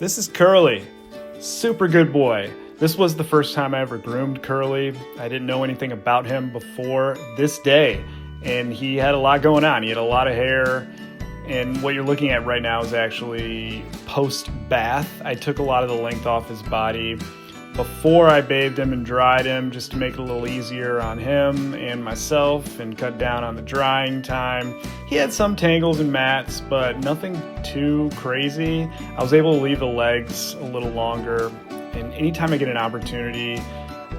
This is Curly, super good boy. This was the first time I ever groomed Curly. I didn't know anything about him before this day, and he had a lot going on. He had a lot of hair, and what you're looking at right now is actually post-bath. I took a lot of the length off his body before I bathed him and dried him, just to make it a little easier on him and myself and cut down on the drying time. He had some tangles and mats, but nothing too crazy. I was able to leave the legs a little longer, and anytime I get an opportunity,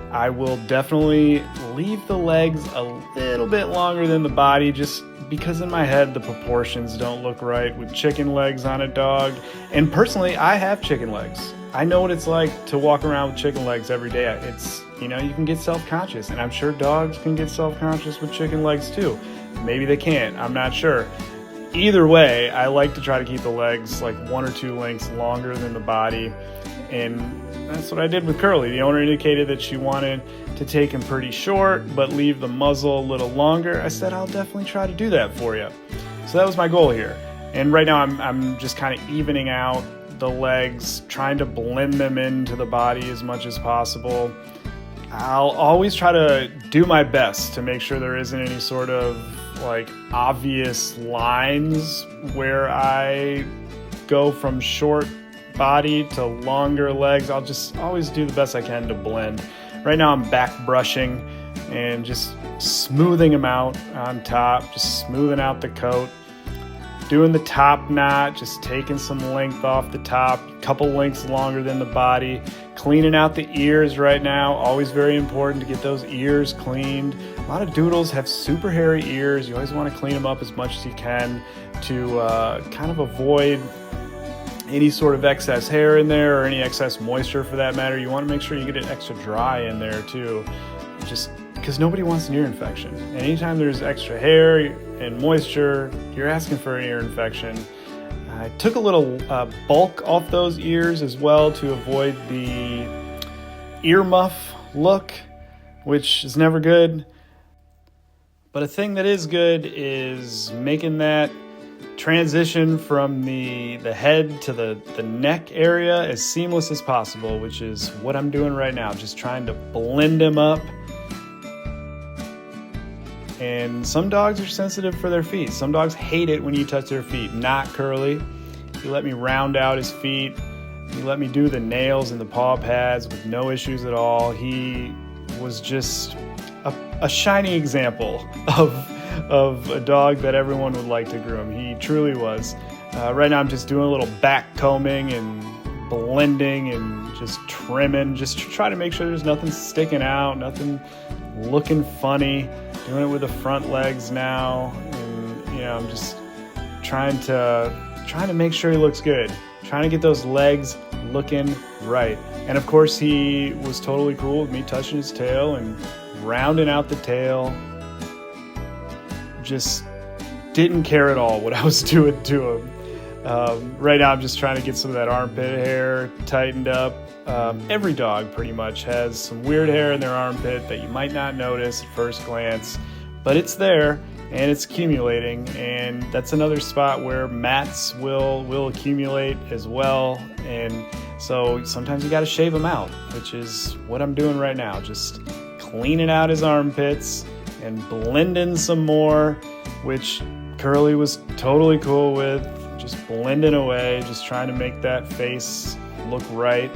I will definitely leave the legs a little bit longer than the body, just because in my head the proportions don't look right with chicken legs on a dog. And personally, I have chicken legs. I know what it's like to walk around with chicken legs every day. It's, you can get self-conscious, and I'm sure dogs can get self-conscious with chicken legs too. Maybe they can't, I'm not sure. Either way, I like to try to keep the legs like 1 or 2 lengths longer than the body, and that's what I did with Curly. The owner indicated that she wanted to take him pretty short, but leave the muzzle a little longer. I said, I'll definitely try to do that for you. So that was my goal here. And right now I'm just kind of evening out the legs, trying to blend them into the body as much as possible. I'll always try to do my best to make sure there isn't any sort of like obvious lines where I go from short body to longer legs. I'll just always do the best I can to blend. Right now I'm back brushing and just smoothing them out on top, just smoothing out the coat, doing the top knot, just taking some length off the top, a couple lengths longer than the body, cleaning out the ears right now. Always very important to get those ears cleaned. A lot of doodles have super hairy ears. You always want to clean them up as much as you can to kind of avoid any sort of excess hair in there or any excess moisture for that matter. You want to make sure you get it extra dry in there too, just because nobody wants an ear infection. Anytime there's extra hair and moisture, you're asking for an ear infection. I took a little bulk off those ears as well to avoid the earmuff look, which is never good. But a thing that is good is making that transition from the head to the neck area as seamless as possible, which is what I'm doing right now, just trying to blend them up. And some dogs are sensitive for their feet. Some dogs hate it when you touch their feet. Not Curly. He let me round out his feet. He let me do the nails and the paw pads with no issues at all. He was just a shining example of a dog that everyone would like to groom. He truly was. Right now I'm just doing a little back combing and blending and just trimming, just to try to make sure there's nothing sticking out, nothing looking funny. Doing it with the front legs now, and I'm just trying to make sure he looks good, trying to get those legs looking right. And of course he was totally cool with me touching his tail and rounding out the tail. Just didn't care at all what I was doing to him. Right now I'm just trying to get some of that armpit hair tightened up. Every dog pretty much has some weird hair in their armpit that you might not notice at first glance, but it's there and it's accumulating, and that's another spot where mats will accumulate as well. And so sometimes you got to shave them out, which is what I'm doing right now, just cleaning out his armpits and blending some more, which Curly was totally cool with, just blending away, just trying to make that face look right,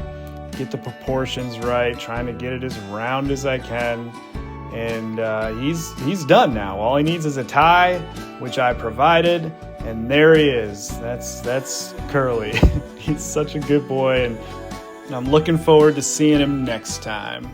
get the proportions right, trying to get it as round as I can. And he's done now. All he needs is a tie, which I provided, and there he is. That's Curly. He's such a good boy, and I'm looking forward to seeing him next time.